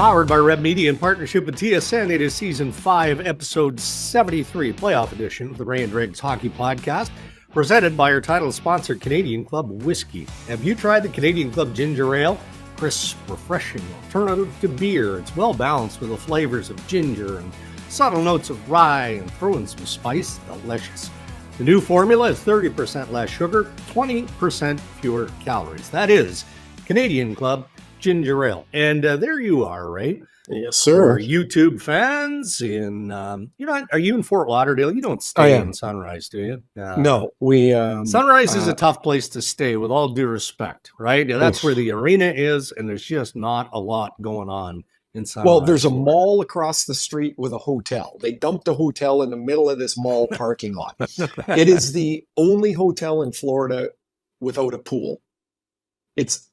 Powered by Red Media in partnership with TSN, it is Season 5, Episode 73, Playoff Edition of the Ray and Dregs Hockey Podcast, presented by our title sponsor, Canadian Club Whiskey. Have you tried the Canadian Club Ginger Ale? Crisp, refreshing alternative to beer. It's well balanced with the flavors of ginger and subtle notes of rye and throw in some spice. Delicious. The new formula is 30% less sugar, 20% fewer calories. That is Canadian Club Ginger Ale. And there you are, right? Yes, sir. For YouTube fans in, are you in Fort Lauderdale? You don't stay in Sunrise, do you? No, we... Sunrise is a tough place to stay, with all due respect, right? That's where the arena is, and there's just not a lot going on in Sunrise. Well, there's a mall across the street with a hotel. They dumped a hotel in the middle of this mall parking lot. It is the only hotel in Florida without a pool. It's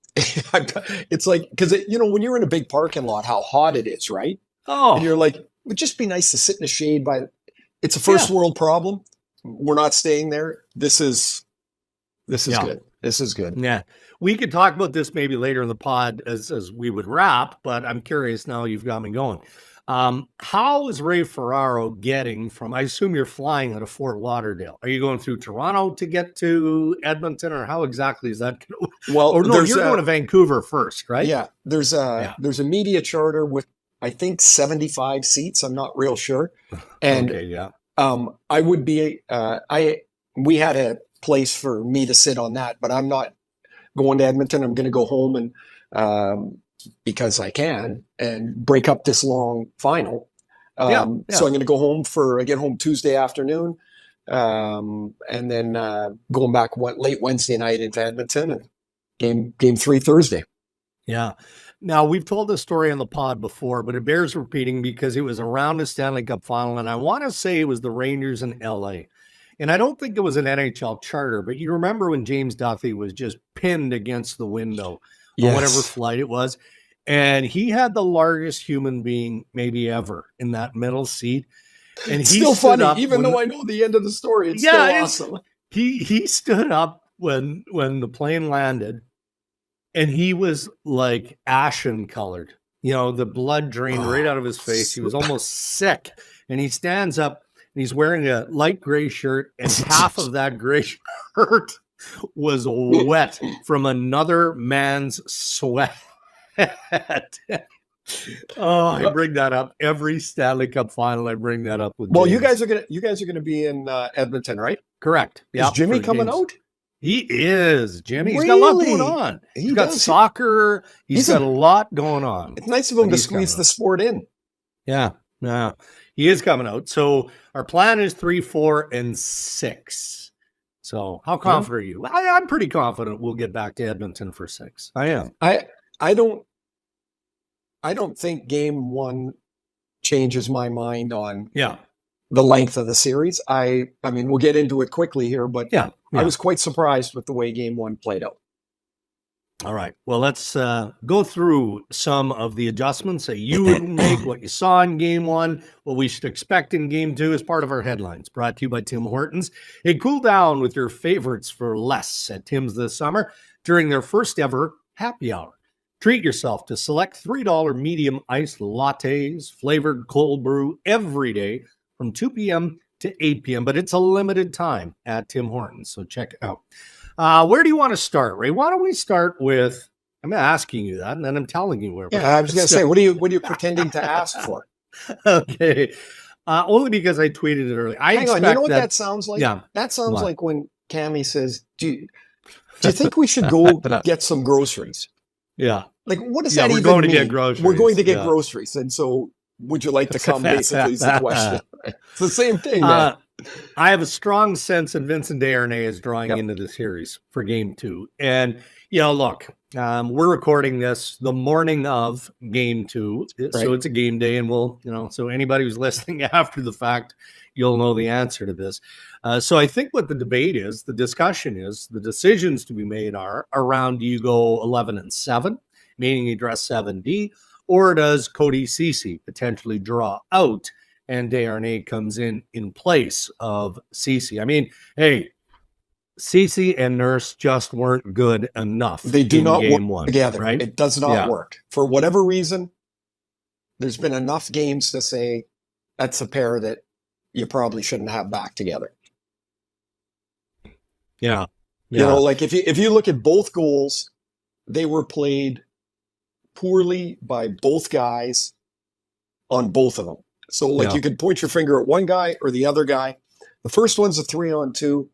like, because when you're in a big parking lot, how hot it is, right? Oh, and you're like, it would just be nice to sit in the shade. It's a first world problem. We're not staying there. This is good. This is good. Yeah, we could talk about this maybe later in the pod as we would wrap. But I'm curious now. You've got me going. How is Ray Ferraro getting from? I assume you're flying out of Fort Lauderdale. Are you going through Toronto to get to Edmonton, or how exactly is that? Well, or no, you're going to Vancouver first, right? Yeah, there's a media charter with I think 75 seats. I'm not real sure. And I would be. We had a place for me to sit on that, but I'm not going to Edmonton. I'm going to go home and. Because I can, and break up this long final. So I'm going to go home I get home Tuesday afternoon, and then going back late Wednesday night into Edmonton, and game 3 Thursday. Yeah. Now, we've told this story on the pod before, but it bears repeating because it was around the Stanley Cup Final, and I want to say it was the Rangers in LA. And I don't think it was an NHL charter, but you remember when James Duthie was just pinned against the window. Yes. Whatever flight it was. And he had the largest human being maybe ever in that middle seat. And it's still funny, even though I know the end of the story. It's still awesome. He stood up when the plane landed, and he was like ashen colored. The blood drained right out of his face. He was almost sick. And he stands up, and he's wearing a light gray shirt, and half of that gray shirt was wet from another man's sweat. I bring that up every Stanley Cup final. I bring that up with. Well, James. you guys are gonna be in Edmonton, right? Correct. Is Jimmy coming out? He is. Jimmy. He's got a lot going on. He's got soccer. He's got a lot going on. It's nice of him to squeeze the sport in. Yeah. He is coming out. So our plan is 3, 4, and 6. So how confident are you? I'm pretty confident we'll get back to Edmonton for 6. I am. I don't think game 1 changes my mind on the length of the series. I mean, we'll get into it quickly here, but I was quite surprised with the way game 1 played out. All right. Well, let's go through some of the adjustments that you would make, what you saw in game 1, what we should expect in game 2 as part of our headlines. Brought to you by Tim Hortons. Hey, cool down with your favorites for less at Tim's this summer during their first ever happy hour. Treat yourself to select $3 medium iced lattes, flavored cold brew every day from 2 p.m. to 8 p.m., but it's a limited time at Tim Hortons, so check it out. Where do you want to start, Ray? Why don't we start with, I'm asking you that, and then I'm telling you where. Yeah, I was going to say, what are you pretending to ask for? Okay. Only because I tweeted it earlier. Hang on, you know what that sounds like? Yeah. That sounds like when Cammie says, do you think we should go get some groceries? Yeah. Like, what does that even mean? We're going to get groceries. We're going to get groceries. And so, would you like to come, basically, is the question. It's the same thing, man. I have a strong sense that Vincent Desharnais is drawing into the series for game 2. And, look, we're recording this the morning of game 2. So it's a game day, and so anybody who's listening after the fact, you'll know the answer to this. So I think what the debate is, the discussion is, the decisions to be made are around, do you go 11 and 7, meaning you dress 7D, or does Cody Ceci potentially draw out and Desharnais comes in place of Ceci? I mean, hey, Ceci and Nurse just weren't good enough. They do not work together. Right? It does not work. For whatever reason, there's been enough games to say that's a pair that you probably shouldn't have back together. Yeah. You know, like if you look at both goals, they were played poorly by both guys on both of them. So like you could point your finger at one guy or the other guy. The first one's a 3-on-2.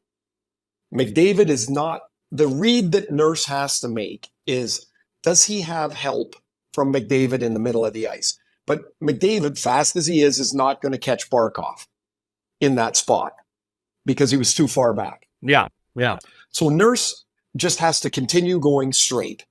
McDavid is not, the read that Nurse has to make is, does he have help from McDavid in the middle of the ice? But McDavid, fast as he is not going to catch Barkov in that spot because he was too far back. Yeah. Yeah. So Nurse just has to continue going straight,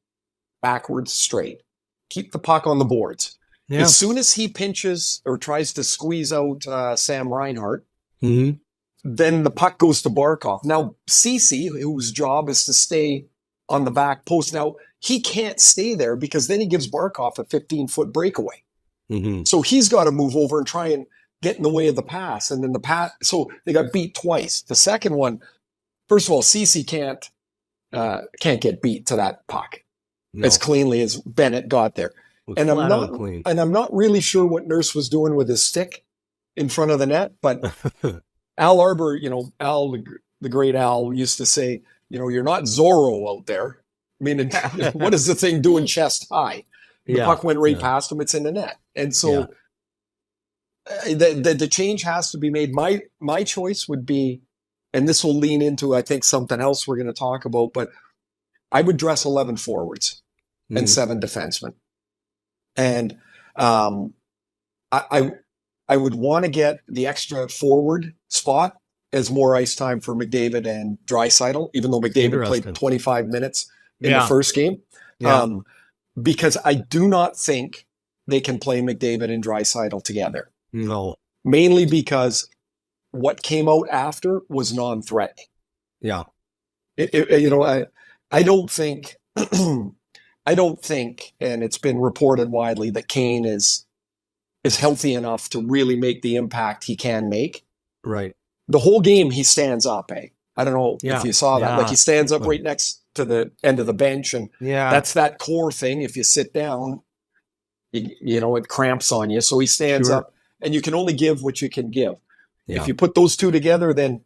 backwards, straight. Keep the puck on the boards. Yeah. As soon as he pinches or tries to squeeze out Sam Reinhart, then the puck goes to Barkov. Now, Ceci, whose job is to stay on the back post, now he can't stay there because then he gives Barkov a 15-foot breakaway. So he's got to move over and try and get in the way of the pass. And then the pass, so they got beat twice. The second one, first of all, Ceci can't get beat to that puck as cleanly as Bennett got there. And I'm not really sure what Nurse was doing with his stick in front of the net, but Al Arbor, you know, Al, the great Al, used to say, you know, you're not Zorro out there. I mean, what is the thing doing chest high? The puck went right past him. It's in the net. And so the change has to be made. My choice would be, and this will lean into, I think, something else we're going to talk about, but I would dress 11 forwards and 7 defensemen. And I would want to get the extra forward spot as more ice time for McDavid and Draisaitl, even though McDavid played 25 minutes in the first game. Because I do not think they can play McDavid and Draisaitl together. No. Mainly because what came out after was non-threatening. Yeah. You know, I don't think, and it's been reported widely that Kane is healthy enough to really make the impact he can make. Right. The whole game he stands up, I don't know if you saw that. Like he stands up right next to the end of the bench, and that's that core thing. If you sit down, you know, it cramps on you. So he stands up, and you can only give what you can give. Yeah. If you put those two together, then,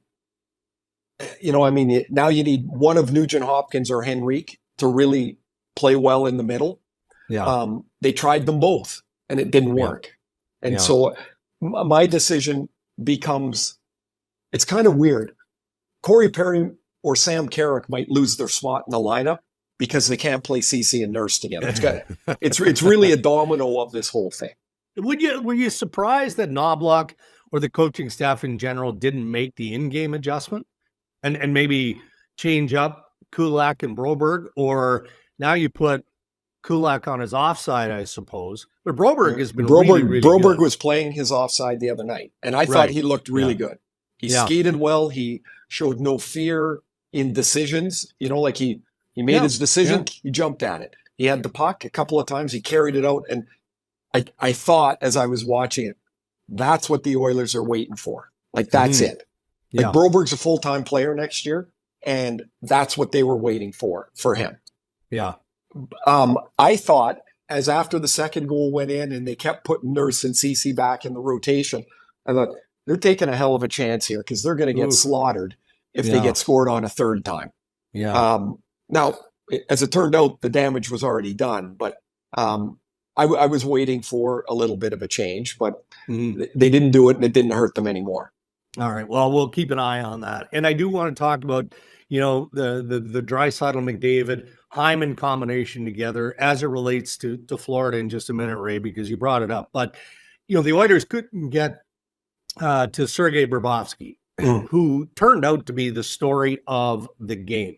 you know, I mean, now you need one of Nugent Hopkins or Henrique to really play well in the middle. Yeah. They tried them both, and it didn't work. And so my decision becomes, it's kind of weird. Corey Perry or Sam Carrick might lose their spot in the lineup because they can't play Ceci and Nurse together. It's really a domino of this whole thing. Were you surprised that Knobloch or the coaching staff in general didn't make the in-game adjustment and maybe change up Kulak and Broberg? Or now you put Kulak on his offside, I suppose. But Broberg has been really Broberg good. was playing his offside the other night, and I thought he looked really good. He skated well. He showed no fear in decisions. You know, like he made his decision. He jumped at it. He had the puck a couple of times. He carried it out. And I thought as I was watching it, that's what the Oilers are waiting for. Like, that's it. Like Broberg's a full-time player next year, and that's what they were waiting for him. Yeah. I thought, as after the second goal went in and they kept putting Nurse and Ceci back in the rotation, I thought, they're taking a hell of a chance here because they're going to get slaughtered if they get scored on a third time. Yeah. Now, as it turned out, the damage was already done, but I was waiting for a little bit of a change, but they didn't do it, and it didn't hurt them anymore. All right. Well, we'll keep an eye on that. And I do want to talk about, you know, the Draisaitl McDavid Hyman combination together as it relates to Florida in just a minute, Ray, because you brought it up. But, you know, the Oilers couldn't get to Sergei Bobrovsky, who turned out to be the story of the game.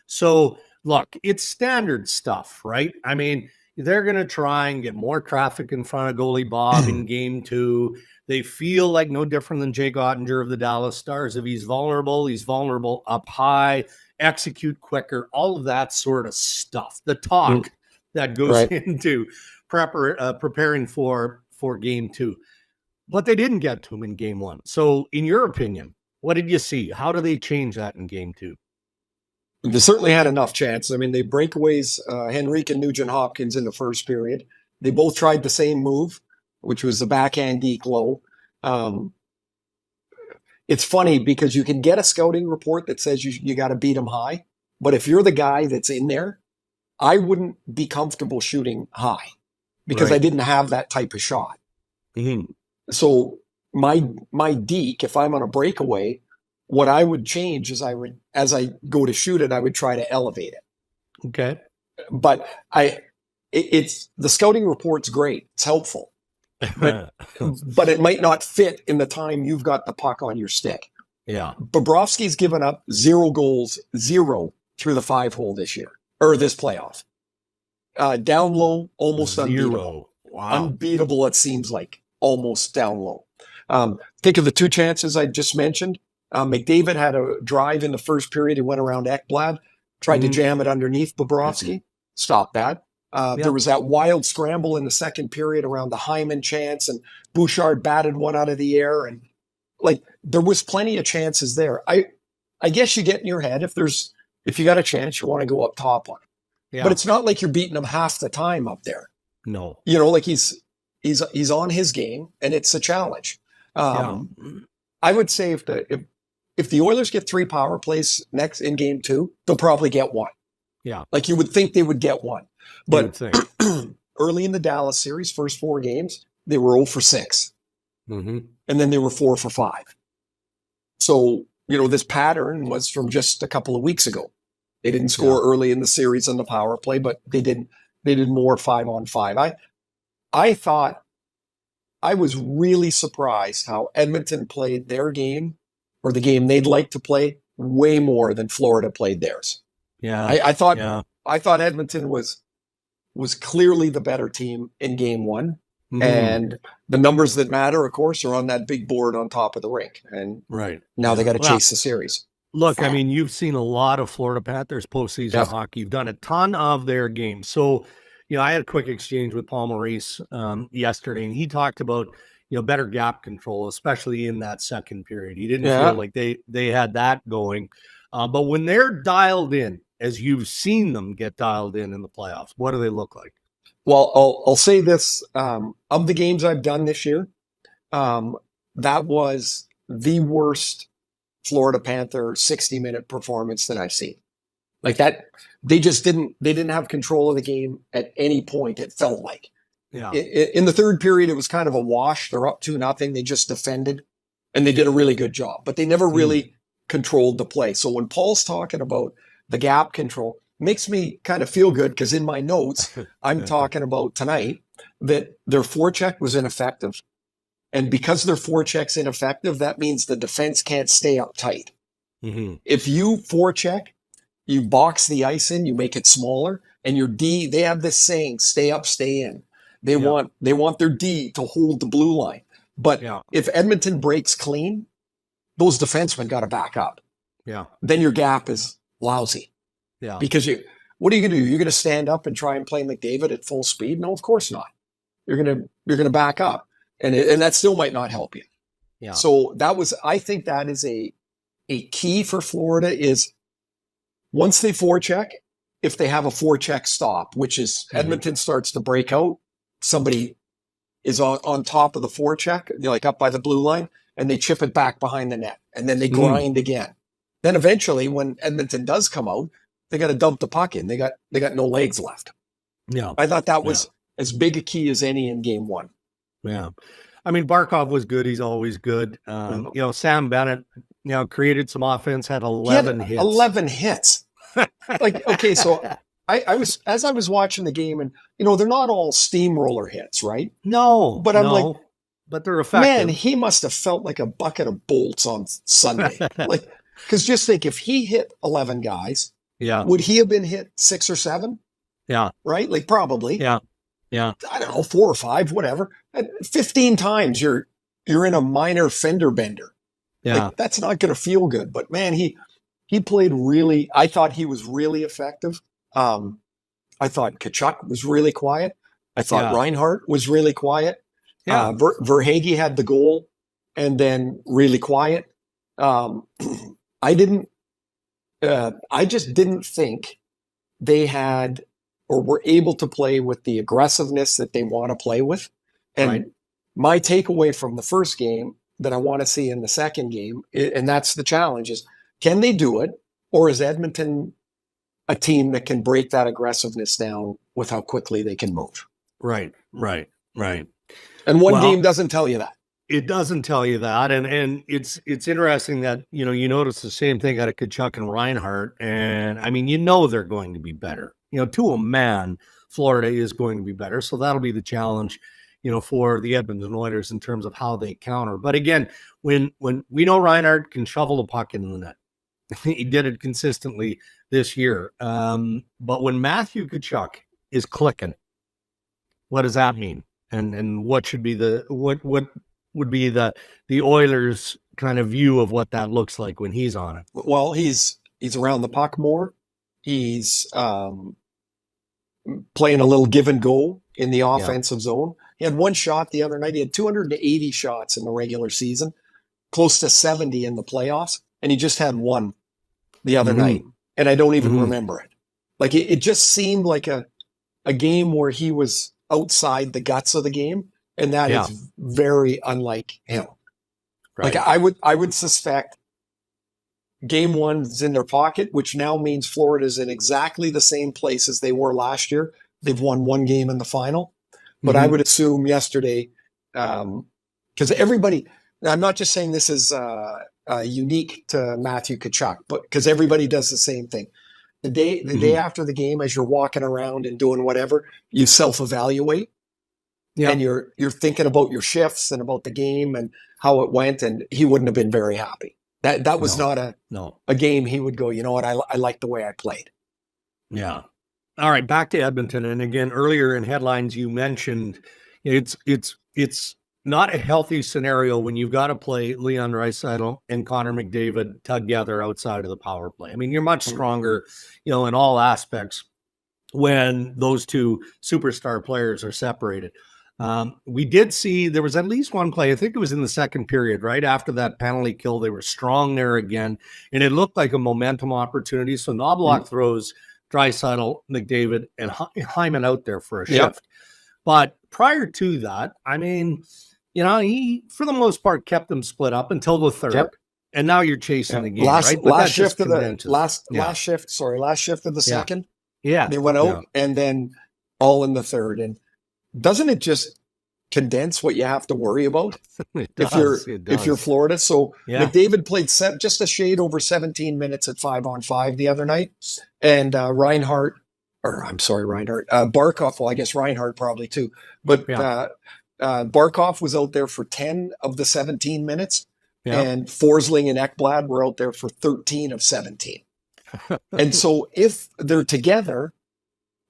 So, look, it's standard stuff, right? I mean, they're going to try and get more traffic in front of goalie Bob in game 2. They feel like no different than Jake Ottinger of the Dallas Stars. If he's vulnerable up high, execute quicker, all of that sort of stuff. The talk that goes into preparing for game 2. But they didn't get to him in game 1. So in your opinion, what did you see? How do they change that in game 2? They certainly had enough chance. I mean, they breakaways Henrique and Nugent Hopkins in the first period. They both tried the same move. which was the backhand deke low. It's funny because you can get a scouting report that says you got to beat them high. But if you're the guy that's in there, I wouldn't be comfortable shooting high because I didn't have that type of shot. Mm-hmm. So my deke, if I'm on a breakaway, what I would change is as I go to shoot it, I would try to elevate it. Okay. But it's the scouting report's great. It's helpful. But it might not fit in the time you've got the puck on your stick. Yeah. Bobrovsky's given up 0 goals, 0 through the 5-hole this year, or this playoff. Down low, almost 0. unbeatable. Wow. Unbeatable, it seems like. Almost down low. Think of the 2 chances I just mentioned. McDavid had a drive in the first period. He went around Ekblad, tried to jam it underneath Bobrovsky. Stop that. There was that wild scramble in the second period around the Hyman chance, and Bouchard batted one out of the air, and there was plenty of chances there. I guess you get in your head if you got a chance, you want to go up top on it. Yeah. But it's not like you're beating him half the time up there. No. He's on his game, and it's a challenge. I would say if the Oilers get 3 power plays next in game 2, they'll probably get 1. Yeah. You would think they would get 1. But early in the Dallas series, first 4 games, they were 0 for 6. Mm-hmm. And then they were 4 for 5. So, this pattern was from just a couple of weeks ago. They didn't score early in the series on the power play, but they did more 5-on-5. I thought I was really surprised how Edmonton played their game, or the game they'd like to play, way more than Florida played theirs. Yeah. I thought Edmonton was clearly the better team in game 1. Mm-hmm. And the numbers that matter, of course, are on that big board on top of the rink. And now they got to chase the series. Look, I mean, you've seen a lot of Florida Panthers postseason hockey. You've done a ton of their games. So, I had a quick exchange with Paul Maurice yesterday, and he talked about, better gap control, especially in that second period. He didn't feel like they had that going. But when they're dialed in, as you've seen them get dialed in the playoffs, what do they look like? Well, I'll say this. Of the games I've done this year, that was the worst Florida Panther 60-minute performance that I've seen. That, they didn't have control of the game at any point, it felt like. Yeah. In the third period, it was kind of a wash. They're up 2-0. They just defended, and they did a really good job. But they never really controlled the play. So when Paul's talking about the gap control, makes me kind of feel good, because in my notes, I'm talking about tonight that their forecheck was ineffective. And because their forecheck's ineffective, that means the defense can't stay up tight. Mm-hmm. If you forecheck, you box the ice in, you make it smaller, and your D, they have this saying, stay up, stay in. They want their D to hold the blue line. But if Edmonton breaks clean, those defensemen got to back up. Yeah. Then your gap is lousy. Yeah. Because what are you going to do? You're going to stand up and try and play McDavid at full speed? No, of course not. You're going to back up, and that still might not help you. Yeah. So I think that is a key for Florida is once they forecheck, if they have a forecheck stop, which is Edmonton starts to break out, somebody is on top of the forecheck, up by the blue line, and they chip it back behind the net, and then they grind again. Then eventually, when Edmonton does come out, they got to dump the puck in. They got no legs left. Yeah, I thought that was as big a key as any in game 1. Yeah, I mean, Barkov was good. He's always good. Sam Bennett, created some offense, had 11 hits. 11 hits. Okay, so I was watching the game, and they're not all steamroller hits, right? No, but but they're effective. Man, he must have felt like a bucket of bolts on Sunday. Because just think, if he hit 11 guys, would he have been hit 6 or 7? Yeah, right. Probably. Yeah. I don't know, 4 or 5, whatever. And 15 times you're in a minor fender bender. Yeah, that's not going to feel good. But man, he played really. I thought he was really effective. I thought Tkachuk was really quiet. I thought Reinhart was really quiet. Yeah. Verhaeghe had the goal, and then really quiet. I just didn't think they had or were able to play with the aggressiveness that they want to play with. And my takeaway from the first game that I want to see in the second game, and that's the challenge, is can they do it? Or is Edmonton a team that can break that aggressiveness down with how quickly they can move? Right. And one game doesn't tell you that. It doesn't tell you that. And it's interesting that, you notice the same thing out of Tkachuk and Reinhart. And I mean, they're going to be better. To a man, Florida is going to be better. So that'll be the challenge, for the Edmonton Oilers in terms of how they counter. But again, when we know Reinhart can shovel the puck into the net, he did it consistently this year. But when Matthew Tkachuk is clicking, what does that mean? And what should be what would be the Oilers' kind of view of what that looks like when he's on it? Well, he's around the puck more. He's playing a little give and go in the offensive zone. He had one shot the other night. He had 280 shots in the regular season, close to 70 in the playoffs, and he just had one the other night. And I don't even remember it. Like it just seemed like a game where he was outside the guts of the game, and that is very unlike him. Right. Like I would suspect game one's in their pocket, which now means Florida's in exactly the same place as they were last year. They've won one game in the final. But I would assume yesterday, because everybody, I'm not just saying this is unique to Matthew Tkachuk, but because everybody does the same thing. The day after the game, as you're walking around and doing whatever, you self-evaluate. Yeah. And you're thinking about your shifts and about the game and how it went, and he wouldn't have been very happy. That was not a game he would go, you know what, I like the way I played. Yeah. All right, back to Edmonton. And again, earlier in headlines, you mentioned it's not a healthy scenario when you've got to play Leon Draisaitl and Connor McDavid together outside of the power play. I mean, you're much stronger, in all aspects when those two superstar players are separated. We did see there was at least one play, I think it was in the second period, right after that penalty kill. They were strong there again, and it looked like a momentum opportunity. So Knobloch throws Draisaitl, McDavid, and Hyman out there for a shift. But prior to that, I mean, he, for the most part, kept them split up until the third. Yep. And now you're chasing the game, right? But last shift of the second. Yeah. They went out and then all in the third. And doesn't it just condense what you have to worry about if you're Florida? So McDavid played just a shade over 17 minutes at 5-on-5 the other night. And Barkov, well, I guess Reinhart probably too. But Barkov was out there for 10 of the 17 minutes. Yeah. And Forsling and Ekblad were out there for 13 of 17. And so if they're together,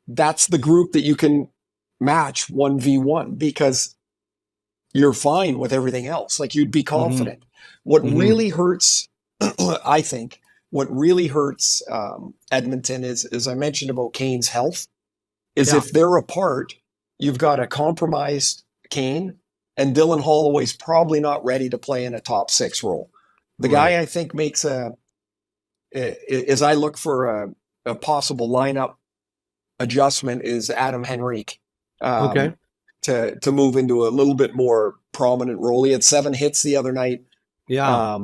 that's the group that you can match 1v1 because you're fine with everything else. Like you'd be confident. What really hurts, I think, Edmonton is, as I mentioned about Kane's health, is if they're apart, you've got a compromised Kane, and Dylan Holloway's probably not ready to play in a top six role. The guy I think makes as I look for a possible lineup adjustment is Adam Henrique. To move into a little bit more prominent role. He had 7 hits the other night. Yeah.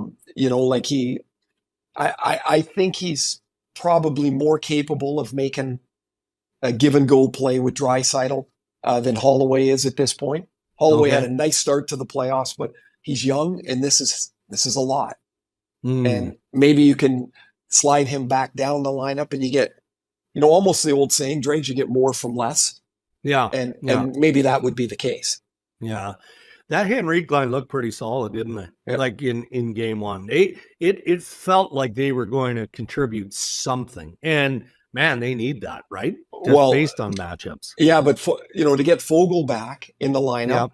I think he's probably more capable of making a give and go play with Draisaitl than Holloway is at this point. Holloway had a nice start to the playoffs, but he's young and this is a lot. And maybe you can slide him back down the lineup and you get, almost the old saying, Dregs, you get more from less. Yeah. And maybe that would be the case. Yeah. That Henrique line looked pretty solid, didn't it? Yep. Like in game one. It felt like they were going to contribute something. And man, they need that, right? Just based on matchups. Yeah, but to get Fogle back in the lineup,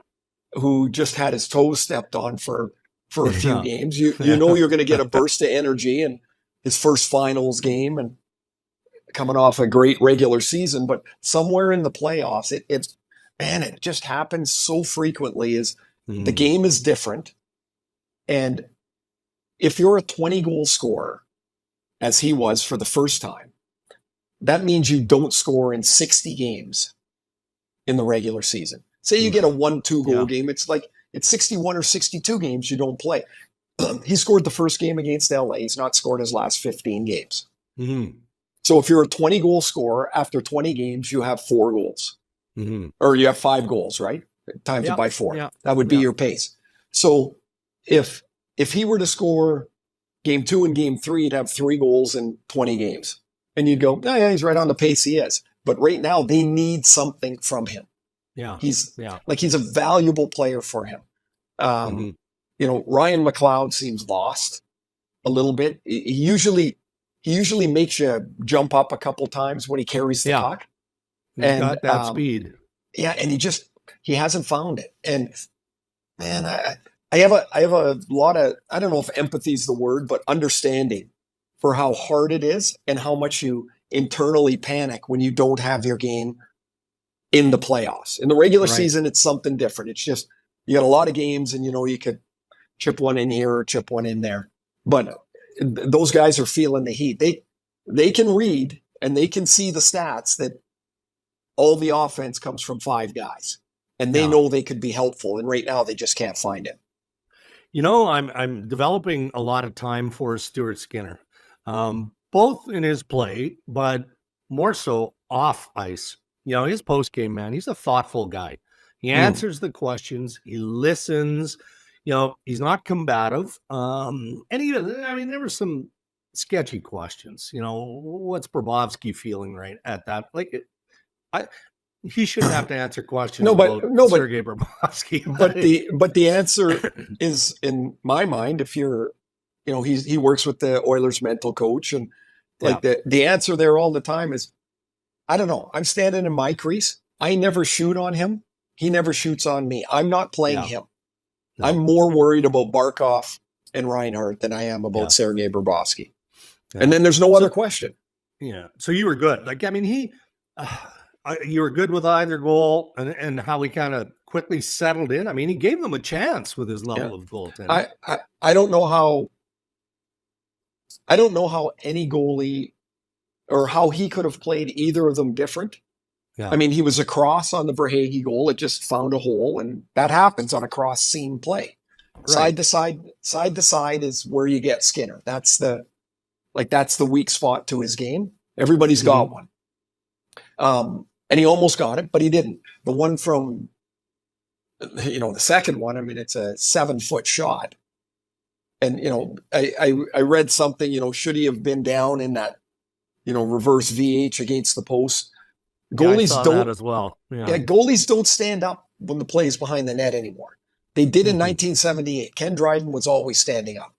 who just had his toes stepped on for a few games, you're going to get a burst of energy in his first finals game and coming off a great regular season, but somewhere in the playoffs, it just happens so frequently. Is the game is different, and if you're a 20-goal scorer, as he was for the first time, that means you don't score in 60 games in the regular season. Say you get a 1-2 goal game, it's like it's 61 or 62 games you don't play. He scored the first game against LA. He's not scored his last 15 games. Mm-hmm. So if you're a 20-goal scorer, after 20 games, you have 4 goals. Mm-hmm. Or you have 5 goals, right? Times it by 4. Yeah. That would be your pace. So if he were to score game 2 and game 3, he'd have 3 goals in 20 games. And you'd go, oh, yeah, he's right on the pace he is. But right now, they need something from him. Yeah. He's a valuable player for him. Ryan McLeod seems lost a little bit. He usually makes you jump up a couple times when he carries the puck. He's got that speed. Yeah, and he hasn't found it. And man, I have a lot of, I don't know if empathy is the word, but understanding for how hard it is and how much you internally panic when you don't have your game in the playoffs. In the regular season, it's something different. It's just, you got a lot of games and, you could chip one in here or chip one in there. But those guys are feeling the heat. They can read and they can see the stats that all the offense comes from 5 guys. And they know they could be helpful. And right now, they just can't find it. I'm developing a lot of time for Stuart Skinner, both in his play, but more so off ice. His post-game, man, he's a thoughtful guy. He answers the questions. He listens. He's not combative. And there were some sketchy questions. What's Bobrovsky feeling right at that? He shouldn't have to answer questions about Sergei Bobrovsky. But the answer is, in my mind, if you're, he works with the Oilers mental coach, and the answer there all the time is, I don't know. I'm standing in my crease. I never shoot on him. He never shoots on me. I'm not playing him. No. I'm more worried about Barkov and Reinhart than I am about Sergei Bobrovsky. Yeah. And then there's no other question. Yeah. So you were good. You were good with either goal and how he kind of quickly settled in. I mean, he gave them a chance with his level of goaltending. I don't know how any goalie or how he could have played either of them different. Yeah. I mean, he was across on the Verhaeghe goal. It just found a hole, and that happens on a cross seam play. Right. Side to side is where you get Skinner. That's the weak spot to his game. Everybody's got one. And he almost got it, but he didn't. The one from, the second one, I mean, it's a 7-foot shot. And, I read something, should he have been down in that, reverse VH against the post? Goalies don't that as well. Yeah, goalies don't stand up when the play is behind the net anymore. They did in 1978. Ken Dryden was always standing up.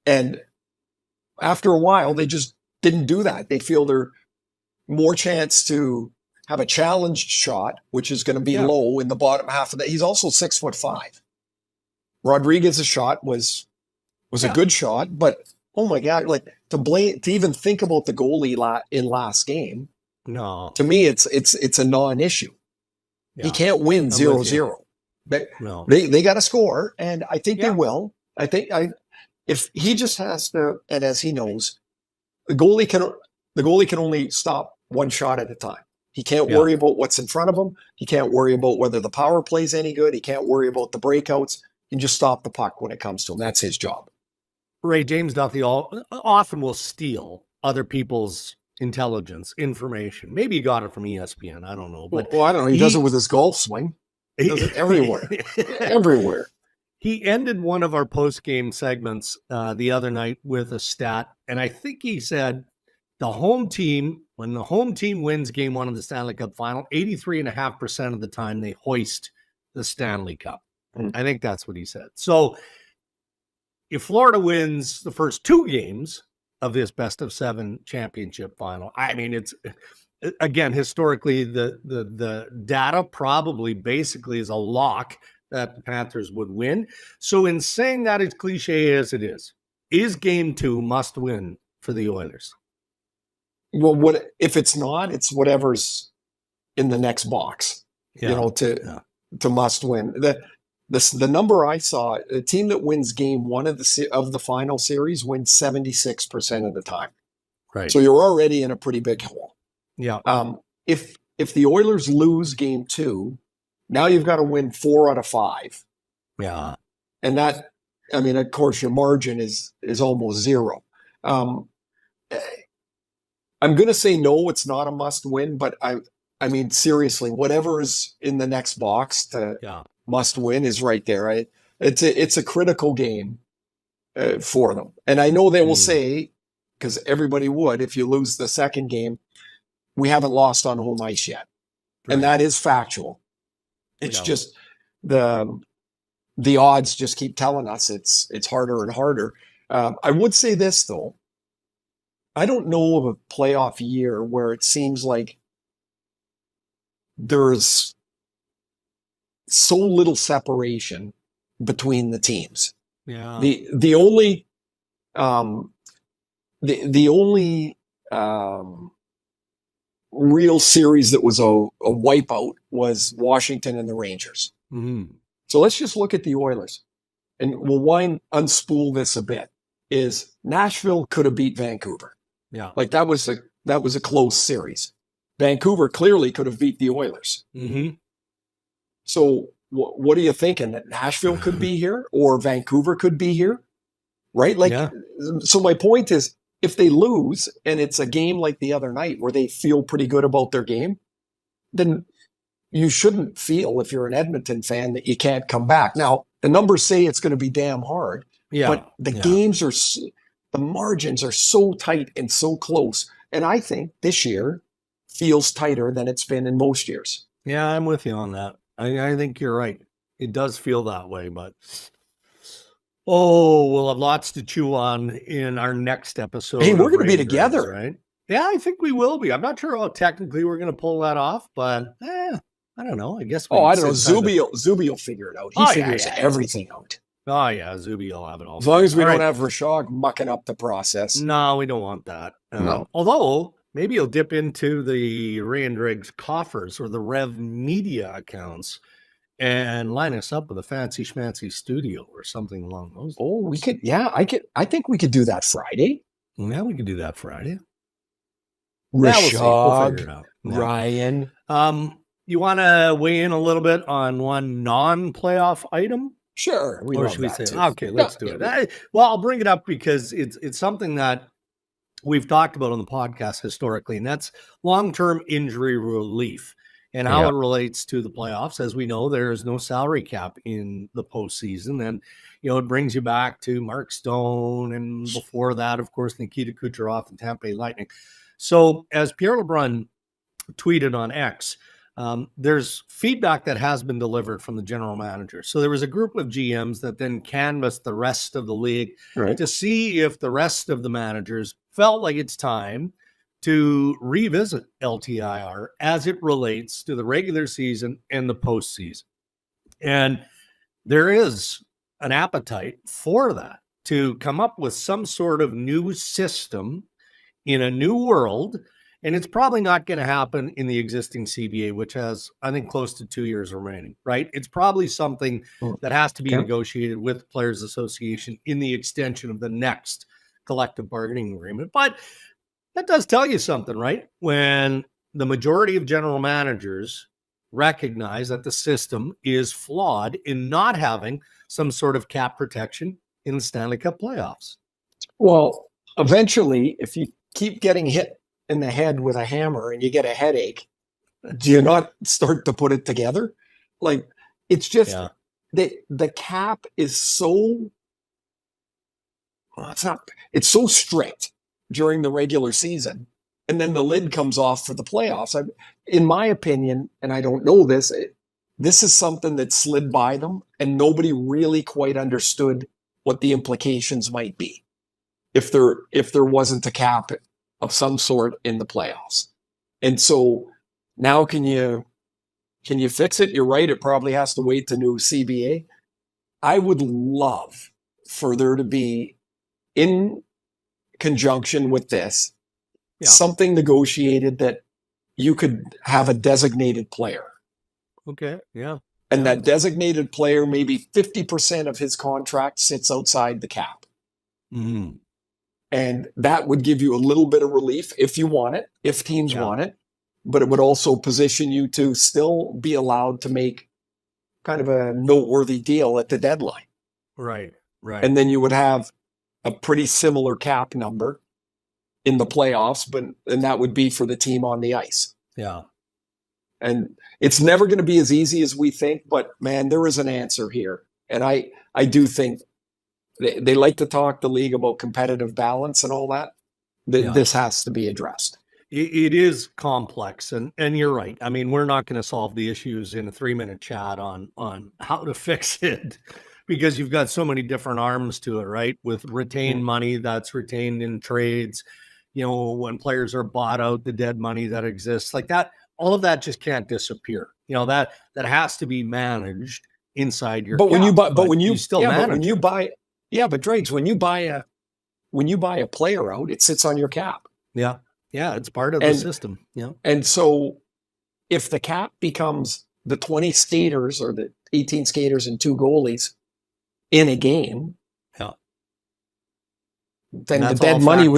And after a while, they just didn't do that. They feel they're more chance to have a challenged shot, which is going to be low in the bottom half of that. He's also 6'5". Rodriguez's shot was a good shot, but oh my God, to even think about the goalie in last game. No, to me, it's a non-issue. Yeah. He can't win 0-0. They got to score, and I think they will. If he just has to, and as he knows, the goalie can only stop one shot at a time. He can't worry about what's in front of him. He can't worry about whether the power play's any good. He can't worry about the breakouts. He can just stop the puck when it comes to him. That's his job. Ray, James Duthie often will steal other people's intelligence, information. Maybe he got it from ESPN. I don't know. But I don't know. He does it with his golf swing. He does it everywhere. Everywhere. He ended one of our post-game segments the other night with a stat, and I think he said when the home team wins game 1 of the Stanley Cup Final, 83.5% of the time they hoist the Stanley Cup. I think that's what he said. So if Florida wins the first 2 games of this best-of-7 championship final, I mean, it's, again, historically, the data probably basically is a lock that the Panthers would win. So in saying that, as cliche as it is game 2 must win for the Oilers? Well, if it's not, it's whatever's in the next box, to must win. The number I saw, a team that wins game 1 of the final series wins 76% of the time. Right. So you're already in a pretty big hole. Yeah. If the Oilers lose game 2, now you've got to win 4 out of 5 Yeah. And that, I mean, of course, your margin is almost zero. I'm going to say no, it's not a must win, but I mean, seriously, whatever is in the next box to must win is right there. It's a critical game for them. And I know they will say, because everybody would, if you lose the second game, we haven't lost on home ice yet. Right. And that is factual. It's just the odds just keep telling us it's harder and harder. I would say this, though. I don't know of a playoff year where it seems like there's so little separation between the teams. Yeah. The only real series that was a wipeout was Washington and the Rangers. Mm-hmm. So let's just look at the Oilers, and we'll unspool this a bit. Is Nashville could have beat Vancouver? Yeah, like that was a close series. Vancouver clearly could have beat the Oilers. Mm-hmm. So what are you thinking, that Nashville could be here or Vancouver could be here? Right? So my point is, if they lose and it's a game like the other night where they feel pretty good about their game, then you shouldn't feel, if you're an Edmonton fan, that you can't come back. Now, the numbers say it's going to be damn hard, but the games the margins are so tight and so close. And I think this year feels tighter than it's been in most years. Yeah, I'm with you on that. I think you're right. It does feel that way, but we'll have lots to chew on in our next episode. Hey, we're going to be together, right? Yeah, I think we will be. I'm not sure how technically we're going to pull that off, but I don't know. I guess. I don't know. Zuby will figure it out. He figures everything out. Oh yeah, Zuby will have it all. As long as we don't have Rashog mucking up the process. No, we don't want that. No. Although maybe he'll dip into the Ray and Dreg's coffers or the Rev Media accounts and line us up with a fancy schmancy studio or something along those lines. Oh, we could. Yeah, I think we could do that Friday. Yeah, we could do that Friday. Rashog, we'll figure it out. Ryan. You want to weigh in a little bit on one non-playoff item? Sure. Or should we say, okay, let's do it. Well, I'll bring it up because it's something that we've talked about on the podcast historically, and that's long-term injury relief and how it relates to the playoffs. As we know, there is no salary cap in the postseason, and it brings you back to Mark Stone, and before that, of course, Nikita Kucherov and Tampa Bay Lightning. So, as Pierre LeBrun tweeted on X, there's feedback that has been delivered from the general manager. So there was a group of GMs that then canvassed the rest of the league to see if the rest of the managers felt like it's time to revisit LTIR as it relates to the regular season and the postseason. And there is an appetite for that, to come up with some sort of new system in a new world. And it's probably not going to happen in the existing CBA, which has, I think, close to 2 years remaining, right? It's probably something that has to be negotiated with Players Association in the extension of the next collective bargaining agreement. But that does tell you something, right? When the majority of general managers recognize that the system is flawed in not having some sort of cap protection in the Stanley Cup playoffs. Well, eventually, if you keep getting hit in the head with a hammer and you get a headache, do you not start to put it together? Like, it's just the cap is so it's so strict during the regular season, and then the lid comes off for the playoffs. In my opinion, and I don't know this, this is something that slid by them, and nobody really quite understood what the implications might be if there wasn't a cap of some sort in the playoffs. And so now can you fix it? You're right. It probably has to wait to new CBA. I would love for there to be, in conjunction with this, something negotiated that you could have a designated player. Okay. Yeah. And that designated player, maybe 50% of his contract sits outside the cap. Mm-hmm. And that would give you a little bit of relief if you want it, if teams want it. But it would also position you to still be allowed to make kind of a noteworthy deal at the deadline. Right. And then you would have a pretty similar cap number in the playoffs, and that would be for the team on the ice. Yeah. And it's never going to be as easy as we think, but man, there is an answer here. And I do think they like to talk the league about competitive balance and all that. This has to be addressed. It is complex, and you're right. I mean, we're not going to solve the issues in a 3-minute chat on how to fix it, because you've got so many different arms to it, right? With retained money that's retained in trades, when players are bought out, the dead money that exists, like that, all of that just can't disappear. That has to be managed inside your. But when you buy, but when you still manage, when you buy, but Dregs, when you buy a player out, it sits on your cap. Yeah. Yeah, it's part of the system. Yeah. And so if the cap becomes the 20 skaters or the 18 skaters and 2 goalies in a game, then the dead money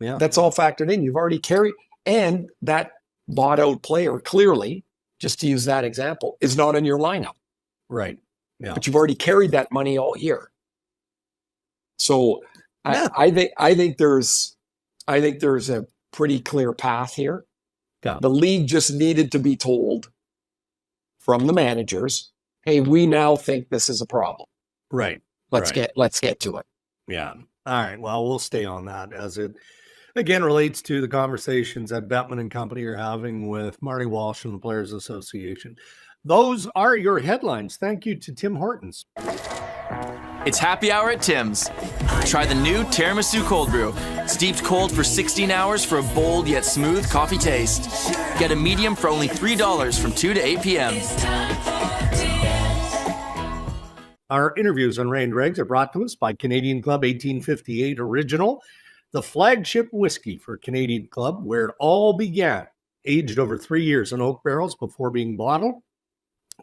that's all factored in. You've already carried, and that bought out player, clearly, just to use that example, is not in your lineup. Right. Yeah. But you've already carried that money all year. So I think there's a pretty clear path here. Yeah. The league just needed to be told from the managers, hey, we now think this is a problem. Right. Let's get to it. Yeah. All right. Well, we'll stay on that as it again relates to the conversations that Bettman and company are having with Marty Walsh and the Players Association. Those are your headlines. Thank you to Tim Hortons. It's happy hour at Tim's. Try the new tiramisu cold brew. Steeped cold for 16 hours for a bold yet smooth coffee taste. Get a medium for only $3 from 2 to 8 p.m. Our interviews on Ray and Dregs are brought to us by Canadian Club 1858 Original, the flagship whiskey for Canadian Club, where it all began. Aged over 3 years in oak barrels before being bottled.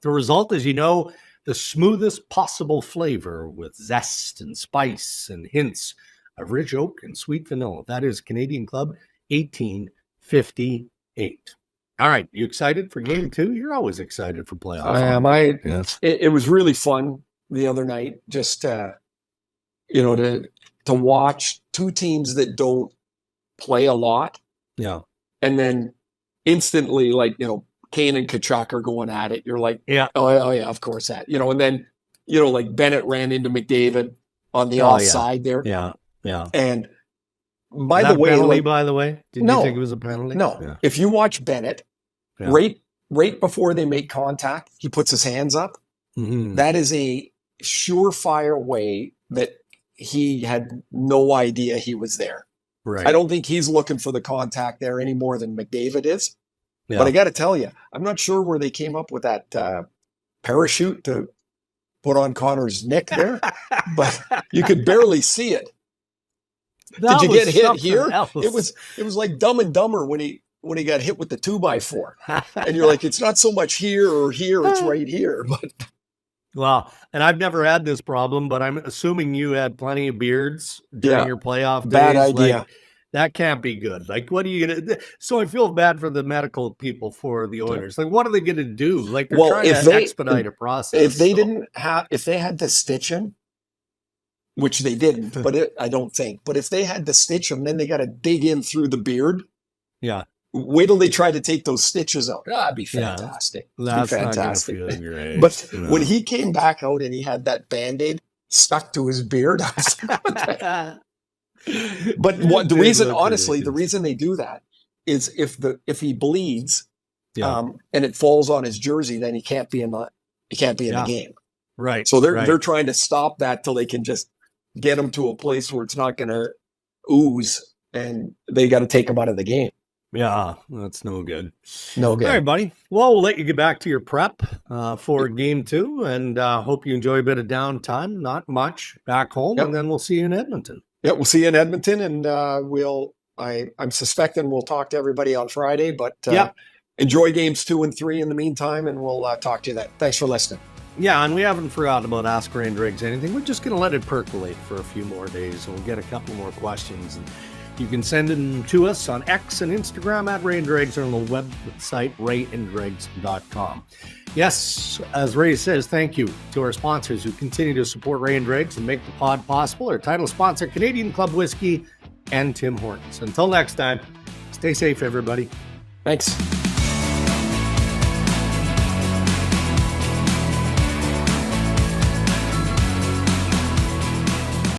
The result, as you know, the smoothest possible flavor with zest and spice and hints of rich oak and sweet vanilla. That is Canadian Club 1858. All right, you excited for game 2? You're always excited for playoffs. I am. Yes. It was really fun the other night, just to watch 2 teams that don't play a lot. Yeah. And then instantly, Kane and Tkachuk are going at it. You're like, oh yeah, of course that. And then, Bennett ran into McDavid on the offside there. Yeah. And by the way, did you think it was a penalty? No. Yeah. If you watch Bennett, right before they make contact, he puts his hands up. Mm-hmm. That is a surefire way that he had no idea he was there. Right. I don't think he's looking for the contact there any more than McDavid is. Yeah. But I got to tell you, I'm not sure where they came up with that parachute to put on Connor's neck there, but you could barely see it. Did you get hit here? Else. It was like Dumb and Dumber when he got hit with the 2x4, and you're like, it's not so much here or here, it's right here. But well, and I've never had this problem, but I'm assuming you had plenty of beards during your playoff days. Bad idea. That can't be good. Like, what are you going to? So I feel bad for the medical people for the Oilers. Like, what are they going to do? Like, they're trying to expedite a process. If they had to stitch him, which they didn't, but I don't think. But if they had to stitch him, then they got to dig in through the beard. Yeah. Wait till they try to take those stitches out. That'd be fantastic. That's fantastic. Not gonna feel great. But when he came back out and he had that Band-Aid stuck to his beard, I was like, what the heck? But the reason they do that is if he bleeds, and it falls on his jersey, then he can't be in the game. Right. So they're trying to stop that till they can just get him to a place where it's not going to ooze, and they got to take him out of the game. Yeah, that's no good. No good. All right, buddy. Well, we'll let you get back to your prep for game 2, and hope you enjoy a bit of downtime. Not much back home, and then we'll see you in Edmonton. Yeah, we'll see you in Edmonton, and I'm suspecting we'll talk to everybody on Friday, but enjoy games 2 and 3 in the meantime, and we'll talk to you then. Thanks for listening. Yeah, and we haven't forgotten about Ask Ray and Dregs anything. We're just going to let it percolate for a few more days, and we'll get a couple more questions. And You can send them to us on X and Instagram at Ray and Dregs, or on the website rayanddregs.com. Yes, as Ray says, thank you to our sponsors who continue to support Ray and Dregs and make the pod possible. Our title sponsor, Canadian Club Whiskey and Tim Hortons. Until next time, stay safe, everybody. Thanks.